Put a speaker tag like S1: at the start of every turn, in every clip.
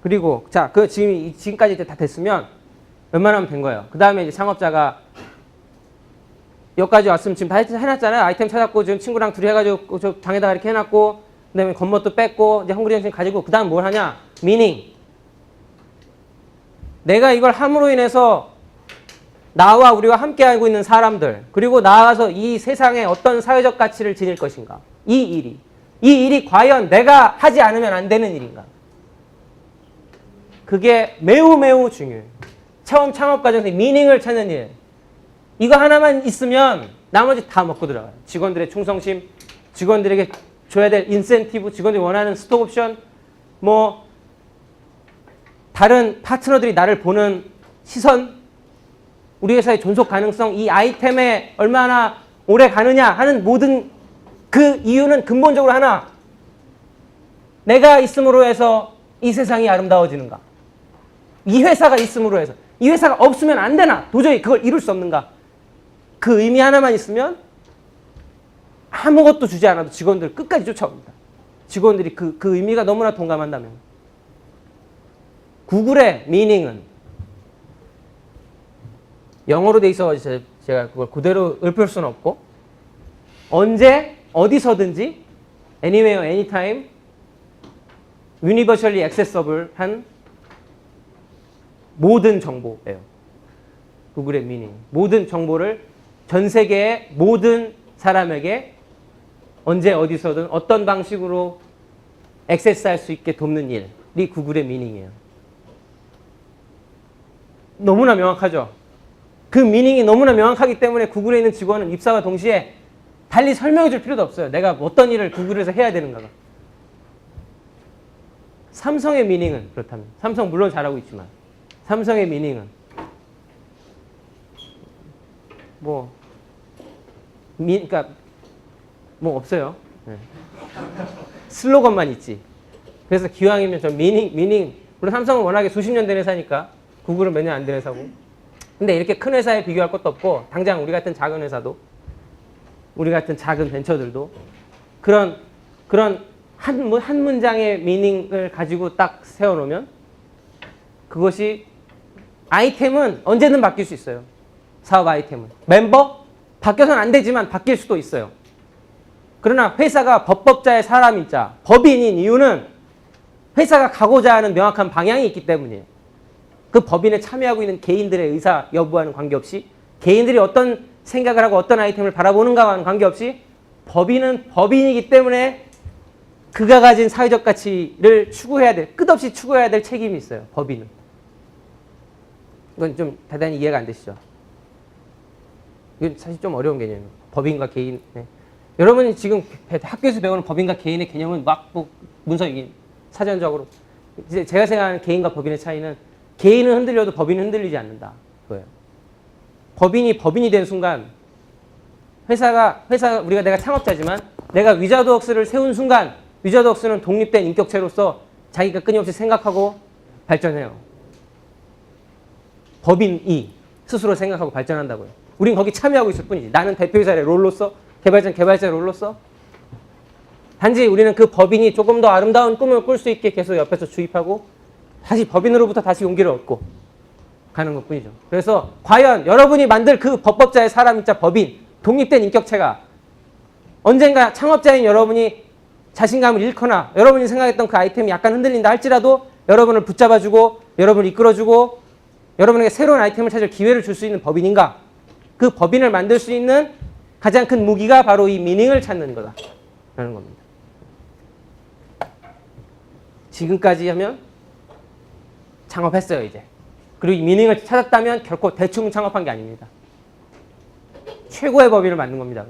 S1: 그리고 자, 지금까지 다 됐으면 웬만하면 된 거예요. 그 다음에 이제 창업자가 여기까지 왔으면 지금 다 해놨잖아요. 아이템 찾았고 지금 친구랑 둘이 해가지고 저 방에다가 이렇게 해놨고 그 다음에 겉멋도 뺐고 이제 헝그리 정신 가지고 그 다음 뭘 하냐? 미닝. 내가 이걸 함으로 인해서 나와 우리와 함께 알고 있는 사람들 그리고 나아가서 이 세상에 어떤 사회적 가치를 지닐 것인가. 이 일이 과연 내가 하지 않으면 안 되는 일인가. 그게 매우 매우 중요해요. 처음 창업 과정에서 미닝을 찾는 일. 이거 하나만 있으면 나머지 다 먹고 들어가요. 직원들의 충성심, 직원들에게 줘야 될 인센티브, 직원들이 원하는 스톡옵션, 뭐 다른 파트너들이 나를 보는 시선, 우리 회사의 존속 가능성, 이 아이템에 얼마나 오래 가느냐 하는 모든 그 이유는 근본적으로 하나. 내가 있음으로 해서 이 세상이 아름다워지는가? 이 회사가 있음으로 해서. 이 회사가 없으면 안 되나? 도저히 그걸 이룰 수 없는가? 그 의미 하나만 있으면 아무것도 주지 않아도 직원들 끝까지 쫓아옵니다. 직원들이 그 의미가 너무나 동감한다면. 구글의 미닝은 영어로 돼 있어가지고 제가 그걸 그대로 읊을 수는 없고 언제 어디서든지 anywhere, anytime universally accessible 한 모든 정보예요. 구글의 미닝. 모든 정보를 전 세계의 모든 사람에게 언제 어디서든 어떤 방식으로 액세스할 수 있게 돕는 일이 구글의 미닝이에요. 너무나 명확하죠? 그 미닝이 너무나 명확하기 때문에 구글에 있는 직원은 입사와 동시에 달리 설명해 줄 필요도 없어요. 내가 어떤 일을 구글에서 해야 되는가가. 삼성의 미닝은 그렇다면 삼성 물론 잘하고 있지만 삼성의 미닝은 그러니까 뭐 없어요. 네. 슬로건만 있지. 그래서 기왕이면 저 미닝 물론 삼성은 워낙에 수십 년 된 회사니까 구글은 몇 년 안 된 회사고. 근데 이렇게 큰 회사에 비교할 것도 없고 당장 우리 같은 작은 회사도 우리 같은 작은 벤처들도 그런 한 문장의 미닝을 가지고 딱 세워놓으면 그것이 아이템은 언제든 바뀔 수 있어요. 사업 아이템은. 멤버? 바뀌어서는 안 되지만 바뀔 수도 있어요. 그러나 회사가 법법자의 사람인자, 법인인 이유는 회사가 가고자 하는 명확한 방향이 있기 때문이에요. 그 법인에 참여하고 있는 개인들의 의사 여부와는 관계없이 개인들이 어떤 생각을 하고 어떤 아이템을 바라보는가와는 관계없이 법인은 법인이기 때문에 그가 가진 사회적 가치를 추구해야 될, 끝없이 추구해야 될 책임이 있어요. 법인은. 이건 좀 대단히 이해가 안 되시죠? 이건 사실 좀 어려운 개념이에요. 법인과 개인. 네. 여러분이 지금 학교에서 배우는 법인과 개인의 개념은 막 문서 사전적으로. 이제 제가 생각하는 개인과 법인의 차이는 개인은 흔들려도 법인은 흔들리지 않는다. 그거예요. 법인이 법인이 된 순간 내가 창업자지만 내가 위자드웍스를 세운 순간 위자드웍스는 독립된 인격체로서 자기가 끊임없이 생각하고 발전해요. 법인이 스스로 생각하고 발전한다고요. 우린 거기 참여하고 있을 뿐이지. 나는 대표이사의 롤로서 개발자의 롤로서 단지 우리는 그 법인이 조금 더 아름다운 꿈을 꿀 수 있게 계속 옆에서 주입하고 다시 법인으로부터 다시 용기를 얻고 가는 것뿐이죠. 그래서 과연 여러분이 만들 그 법법자의 사람이자 법인, 독립된 인격체가 언젠가 창업자인 여러분이 자신감을 잃거나 여러분이 생각했던 그 아이템이 약간 흔들린다 할지라도 여러분을 붙잡아주고 여러분을 이끌어주고 여러분에게 새로운 아이템을 찾을 기회를 줄 수 있는 법인인가? 그 법인을 만들 수 있는 가장 큰 무기가 바로 이 미닝을 찾는 거다 라는 겁니다. 지금까지 하면 창업했어요 이제. 그리고 이 미닝을 찾았다면 결코 대충 창업한 게 아닙니다. 최고의 법인을 만든 겁니다.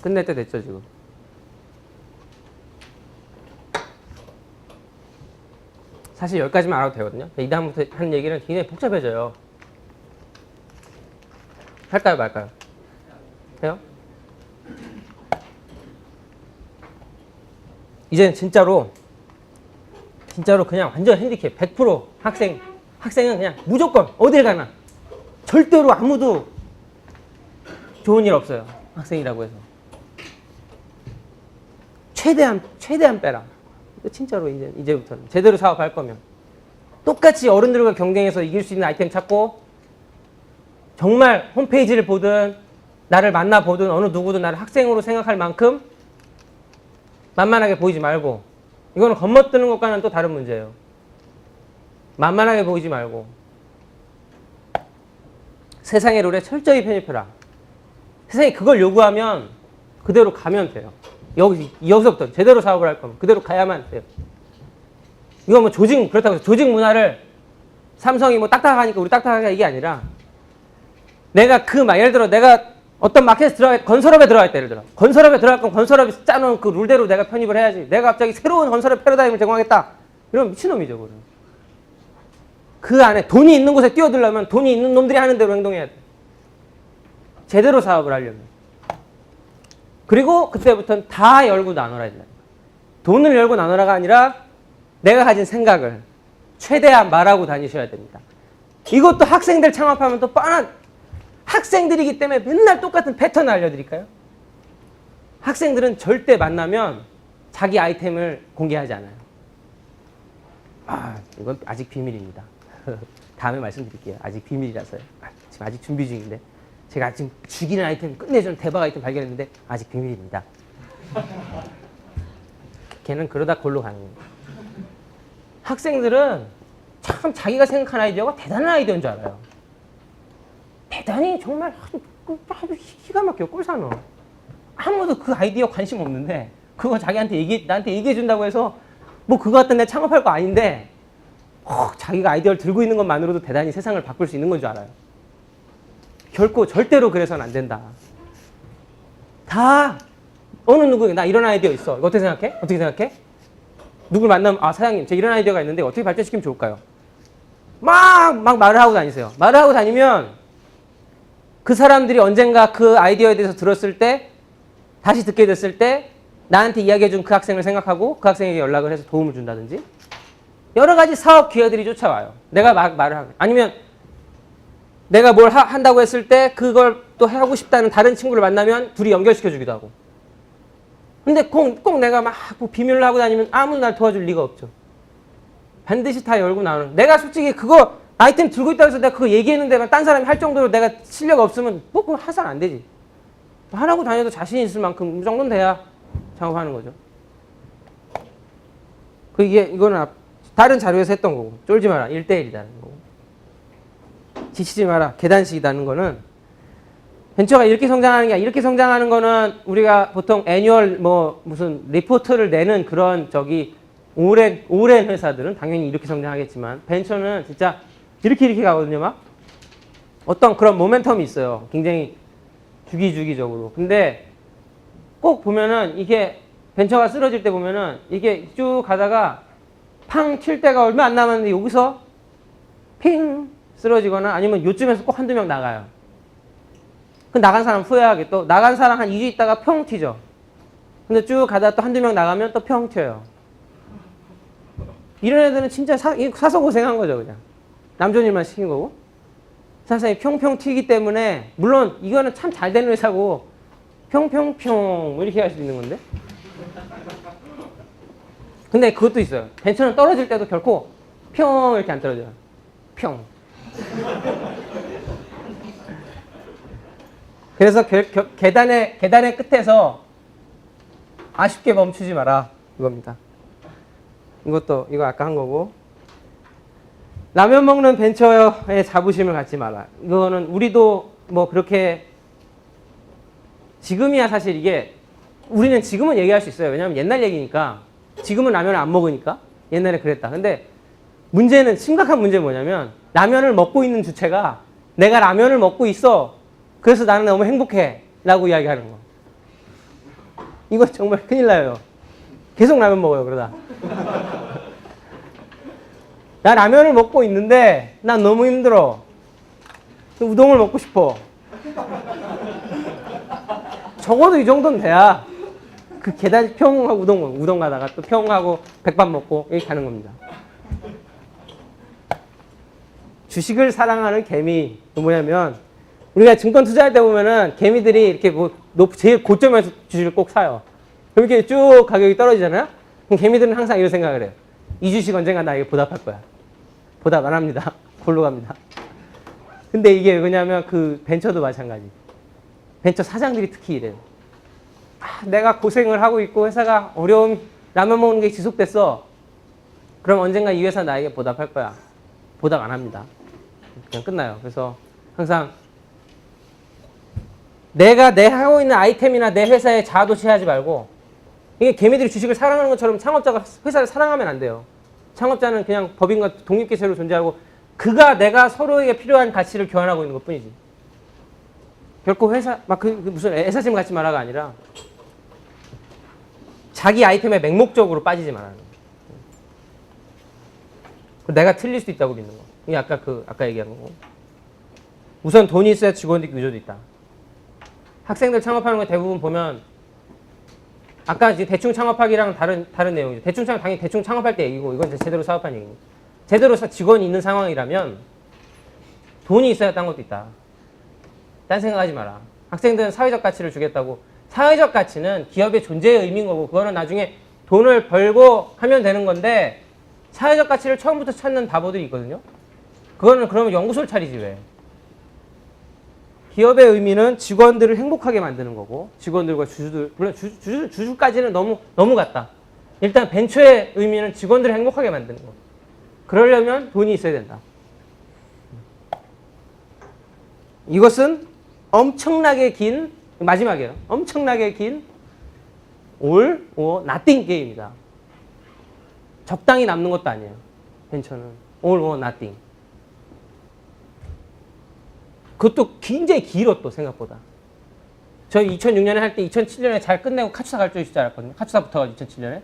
S1: 끝낼 때 됐죠 지금. 사실 여기까지만 알아도 되거든요. 이 다음부터 하는 얘기는 굉장히 복잡해져요. 할까요 말까요? 해요? 이제는 진짜로 그냥 완전 핸디캡 100% 학생은 그냥 무조건 어딜 가나 절대로 아무도 좋은 일 없어요. 학생이라고 해서. 최대한 빼라. 진짜로 이제부터는 제대로 사업할 거면 똑같이 어른들과 경쟁해서 이길 수 있는 아이템 찾고 정말 홈페이지를 보든 나를 만나보든 어느 누구든 나를 학생으로 생각할 만큼 만만하게 보이지 말고, 이거는 겉멋드는 것과는 또 다른 문제예요. 만만하게 보이지 말고 세상의 룰에 철저히 편입해라. 세상이 그걸 요구하면 그대로 가면 돼요. 여기서부터 제대로 사업을 할 거면 그대로 가야만 돼요. 이거 뭐 그렇다고 해서 조직 문화를 삼성이 뭐 딱딱하니까 우리 딱딱하게 이게 아니라, 내가 예를 들어 내가 어떤 마켓에 건설업에 들어갈 때, 예를 들어 건설업에 들어갈 거면 건설업이 짜놓은 그 룰대로 내가 편입을 해야지. 내가 갑자기 새로운 건설업 패러다임을 제공하겠다, 이러면 미친놈이죠. 그럼 그 안에 돈이 있는 곳에 뛰어들려면 돈이 있는 놈들이 하는 대로 행동해야 돼. 제대로 사업을 하려면. 그리고 그때부터는 다 열고 나눠라. 돈을 열고 나눠라가 아니라 내가 가진 생각을 최대한 말하고 다니셔야 됩니다. 이것도 학생들 창업하면 또 뻔한, 학생들이기 때문에 맨날 똑같은 패턴을 알려드릴까요? 학생들은 절대 만나면 자기 아이템을 공개하지 않아요. 이건 아직 비밀입니다. 다음에 말씀드릴게요. 아직 비밀이라서요. 지금 아직 준비 중인데. 제가 지금 죽이는 아이템, 끝내주는 대박 아이템 발견했는데 아직 비밀입니다. 걔는 그러다 골로 가는 거예요. 학생들은 참 자기가 생각한 아이디어가 대단한 아이디어인 줄 알아요. 대단히 정말 아주 기가 막혀 꿀사너. 아무도 그 아이디어 관심 없는데 그거 나한테 얘기해 준다고 해서 뭐 그거 갖다 내가 창업할 거 아닌데 자기가 아이디어를 들고 있는 것만으로도 대단히 세상을 바꿀 수 있는 건 줄 알아요. 결코 절대로 그래서는 안 된다. 다 어느 누구에게 나 이런 아이디어 있어. 이거 어떻게 생각해? 어떻게 생각해? 누굴 만나면 사장님 제 이런 아이디어가 있는데 어떻게 발전시키면 좋을까요? 막 말을 하고 다니세요. 말을 하고 다니면 그 사람들이 언젠가 그 아이디어에 대해서 들었을 때, 다시 듣게 됐을 때 나한테 이야기해준 그 학생을 생각하고 그 학생에게 연락을 해서 도움을 준다든지 여러 가지 사업 기회들이 쫓아와요. 내가 말을 하고, 아니면 내가 뭘 한다고 했을 때 그걸 또 하고 싶다는 다른 친구를 만나면 둘이 연결시켜주기도 하고. 근데 꼭 내가 막 비밀로 하고 다니면 아무도 날 도와줄 리가 없죠. 반드시 다 열고 나오는. 내가 솔직히 그거 아이템 들고 있다고 해서 내가 그거 얘기했는데 딴 사람이 할 정도로 내가 실력 없으면 뭐 그거 해서는 안 되지. 하라고 다녀도 자신 있을 만큼 이 정도는 돼야 작업하는 거죠. 이거는 다른 자료에서 했던 거고. 쫄지 마라. 1대1이라는 거고. 지치지 마라. 계단식이라는 거는 벤처가 이렇게 성장하는 게 아니라, 이렇게 성장하는 거는 우리가 보통 애뉴얼 무슨 리포트를 내는 그런 오랜 회사들은 당연히 이렇게 성장하겠지만, 벤처는 진짜 이렇게 가거든요. 막 어떤 그런 모멘텀이 있어요. 굉장히 주기적으로. 근데 꼭 보면은 이게 벤처가 쓰러질 때 보면은 이게 쭉 가다가 팡 칠 때가 얼마 안 남았는데 여기서 핑 쓰러지거나 아니면 요쯤에서 꼭 한두 명 나가요. 그 나간 사람 후회하게, 또 나간 사람 한 2주 있다가 평 튀죠. 근데 쭉 가다가 또 한두 명 나가면 또 평 튀어요. 이런 애들은 진짜 사서 고생한 거죠. 그냥 남존 일만 시킨 거고. 사실 평평 튀기 때문에, 물론 이거는 참 잘 되는 회사고 평평평 이렇게 할 수 있는 건데, 근데 그것도 있어요. 벤처는 떨어질 때도 결코 평 이렇게 안 떨어져요. 평. 그래서 계단의 끝에서 아쉽게 멈추지 마라, 이겁니다. 이거 아까 한 거고. 라면 먹는 벤처에 자부심을 갖지 마라. 이거는 우리도 뭐 그렇게, 지금이야 사실 이게, 우리는 지금은 얘기할 수 있어요. 왜냐면 옛날 얘기니까. 지금은 라면을 안 먹으니까. 옛날에 그랬다. 근데 심각한 문제는 뭐냐면, 라면을 먹고 있는 주체가 내가 라면을 먹고 있어, 그래서 나는 너무 행복해 라고 이야기하는 거. 이거 정말 큰일 나요. 계속 라면 먹어요, 그러다. 나 라면을 먹고 있는데 난 너무 힘들어. 우동을 먹고 싶어. 적어도 이 정도는 돼야 그 계단 평하고 우동 가다가 또 평하고 백반 먹고 이렇게 가는 겁니다. 주식을 사랑하는 개미, 뭐냐면 우리가 증권 투자할 때 보면은 개미들이 이렇게 제일 고점에서 주식을 꼭 사요. 이렇게 쭉 가격이 떨어지잖아요? 그럼 개미들은 항상 이런 생각을 해요. 이 주식 언젠가 나에게 보답할 거야. 보답 안 합니다. 골로 갑니다. 근데 이게 왜냐면 그 벤처도 마찬가지. 벤처 사장들이 특히 이래요. 내가 고생을 하고 있고 회사가 어려움, 라면 먹는 게 지속됐어. 그럼 언젠가 이 회사 나에게 보답할 거야. 보답 안 합니다. 그냥 끝나요. 그래서 항상 내가 내 하고 있는 아이템이나 내 회사에 자아도취하지 말고, 이게 개미들이 주식을 사랑하는 것처럼 창업자가 회사를 사랑하면 안 돼요. 창업자는 그냥 법인과 독립개체로 존재하고 그가 내가 서로에게 필요한 가치를 교환하고 있는 것 뿐이지. 결코 회사, 무슨 애사심 갖지 마라가 아니라 자기 아이템에 맹목적으로 빠지지 말라는 거예요. 내가 틀릴 수도 있다고 믿는 거. 이게 아까 얘기한 거고. 우선 돈이 있어야 직원들이 유저도 있다. 학생들 창업하는 거 대부분 보면 아까 이제 대충 창업하기랑 다른 내용이죠. 당연히 대충 창업할 때 얘기고 이건 제대로 사업한 얘기입니다. 제대로 직원이 있는 상황이라면 돈이 있어야 딴 것도 있다. 딴 생각하지 마라. 학생들은 사회적 가치를 주겠다고. 사회적 가치는 기업의 존재의 의미인 거고 그거는 나중에 돈을 벌고 하면 되는 건데 사회적 가치를 처음부터 찾는 바보들이 있거든요. 그거는 그러면 연구소를 차리지 왜. 기업의 의미는 직원들을 행복하게 만드는 거고 직원들과 주주들, 물론 주주까지는 너무 같다. 일단 벤처의 의미는 직원들을 행복하게 만드는 거. 그러려면 돈이 있어야 된다. 이것은 엄청나게 긴, 마지막이에요. 엄청나게 긴 all or nothing 게임이다. 적당히 남는 것도 아니에요. 벤처는 all or nothing. 그것도 굉장히 길어 또 생각보다. 저희 2006년에 할 때 2007년에 잘 끝내고 카투사 갈 줄 알았거든요. 카투사 붙어가지고 2007년에.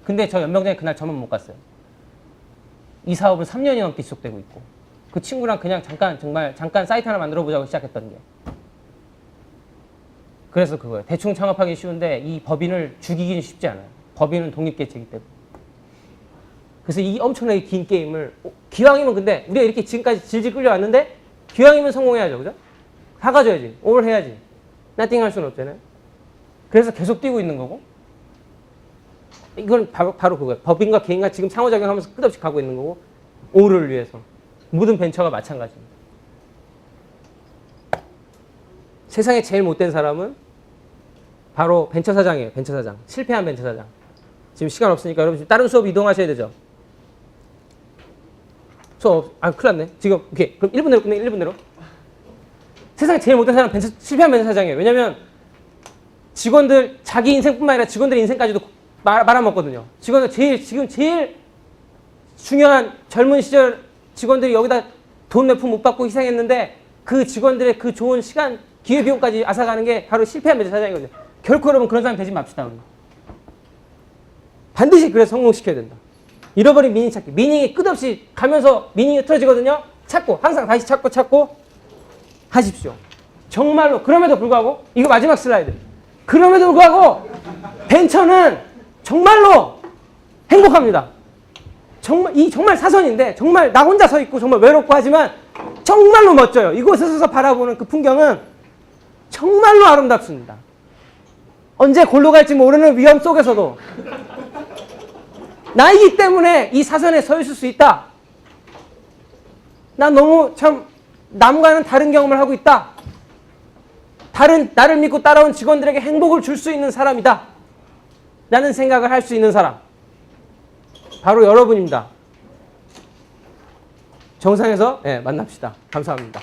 S1: 근데 저 연명장에 그날 저만 못 갔어요. 이 사업은 3년이 넘게 지속되고 있고 그 친구랑 그냥 잠깐 사이트 하나 만들어 보자고 시작했던 게. 그래서 그거예요. 대충 창업하기 쉬운데 이 법인을 죽이기는 쉽지 않아요. 법인은 독립개체이기 때문에. 그래서 이 엄청나게 긴 게임을 기왕이면 근데 우리가 이렇게 지금까지 질질 끌려왔는데 기왕이면 성공해야죠. 그죠? 사가줘야지. 올 해야지. 나띵 할 수는 없잖아요. 그래서 계속 뛰고 있는 거고 이건 바로 그거예요. 법인과 개인과 지금 상호작용하면서 끝없이 가고 있는 거고 올을 위해서. 모든 벤처가 마찬가지입니다. 세상에 제일 못된 사람은 바로 벤처 사장이에요. 벤처 사장. 실패한 벤처 사장. 지금 시간 없으니까 여러분 지금 다른 수업 이동하셔야 되죠. 수업, 큰일 났네. 지금, 오케이. 그럼 1분 내로 끝내, 1분 내로. 세상에 제일 못된 사람은 실패한 벤처 사장이에요. 왜냐면 직원들, 자기 인생뿐만 아니라 직원들의 인생까지도 말아먹거든요. 지금 제일 중요한 젊은 시절 직원들이 여기다 돈 몇 푼 못 받고 희생했는데 그 직원들의 그 좋은 시간, 기회비용까지 앗아가는 게 바로 실패한 벤처 사장이거든요. 결코 여러분 그런 사람 되지 맙시다. 우리. 반드시 그래서 성공시켜야 된다. 잃어버린 미닝 찾기. 미닝이 끝없이 가면서 미닝이 틀어지거든요. 찾고 항상 다시 찾고 하십시오. 정말로. 그럼에도 불구하고 이거 마지막 슬라이드. 그럼에도 불구하고 벤처는 정말로 행복합니다. 정말 사선인데 정말 나 혼자 서 있고 정말 외롭고 하지만 정말로 멋져요. 이곳에 서서 바라보는 그 풍경은 정말로 아름답습니다. 언제 골로 갈지 모르는 위험 속에서도 나이기 때문에 이 사선에 서 있을 수 있다. 난 너무 참 남과는 다른 경험을 하고 있다. 나를 믿고 따라온 직원들에게 행복을 줄 수 있는 사람이다. 라는 생각을 할 수 있는 사람. 바로 여러분입니다. 정상에서 만납시다. 감사합니다.